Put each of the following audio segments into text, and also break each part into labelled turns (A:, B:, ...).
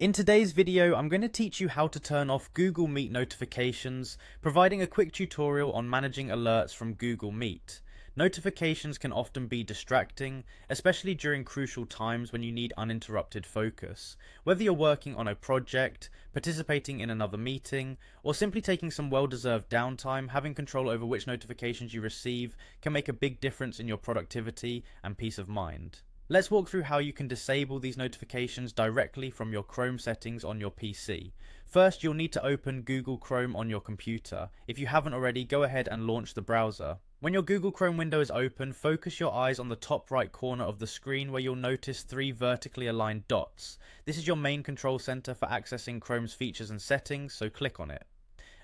A: In today's video, I'm going to teach you how to turn off Google Meet notifications, providing a quick tutorial on managing alerts from Google Meet. Notifications can often be distracting, especially during crucial times when you need uninterrupted focus. Whether you're working on a project, participating in another meeting, or simply taking some well-deserved downtime, having control over which notifications you receive can make a big difference in your productivity and peace of mind. Let's walk through how you can disable these notifications directly from your Chrome settings on your PC. First, you'll need to open Google Chrome on your computer. If you haven't already, go ahead and launch the browser. When your Google Chrome window is open, focus your eyes on the top right corner of the screen where you'll notice three vertically aligned dots. This is your main control center for accessing Chrome's features and settings, so click on it.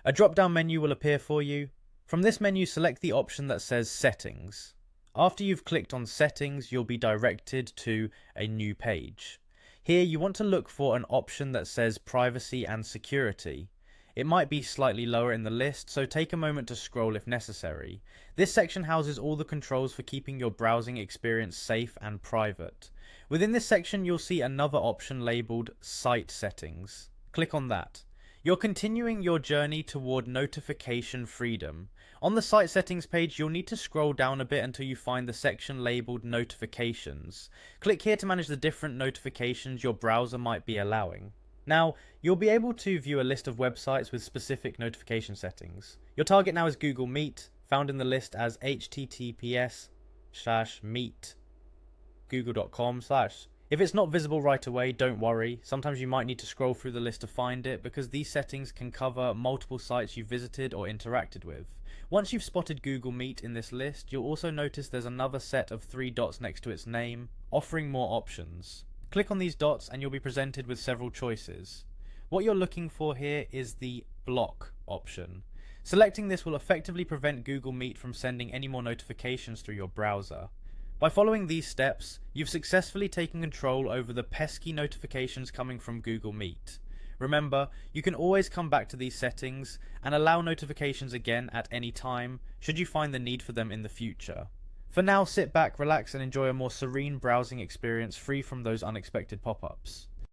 A: A drop-down menu will appear for you. From this menu, select the option that says Settings. After you've clicked on Settings, you'll be directed to a new page. Here you want to look for an option that says Privacy and Security. It might be slightly lower in the list, so take a moment to scroll if necessary. This section houses all the controls for keeping your browsing experience safe and private. Within this section, you'll see another option labeled Site Settings. Click on that. You're continuing your journey toward notification freedom. On the site settings page, you'll need to scroll down a bit until you find the section labeled Notifications. Click here to manage the different notifications your browser might be allowing. Now, you'll be able to view a list of websites with specific notification settings. Your target now is Google Meet, found in the list as https://meet.google.com/. If it's not visible right away, don't worry. Sometimes you might need to scroll through the list to find it because these settings can cover multiple sites you've visited or interacted with. Once you've spotted Google Meet in this list, you'll also notice there's another set of three dots next to its name, offering more options. Click on these dots and you'll be presented with several choices. What you're looking for here is the Block option. Selecting this will effectively prevent Google Meet from sending any more notifications through your browser. By following these steps, you've successfully taken control over the pesky notifications coming from Google Meet. Remember, you can always come back to these settings and allow notifications again at any time, should you find the need for them in the future. For now, sit back, relax and enjoy a more serene browsing experience free from those unexpected pop-ups.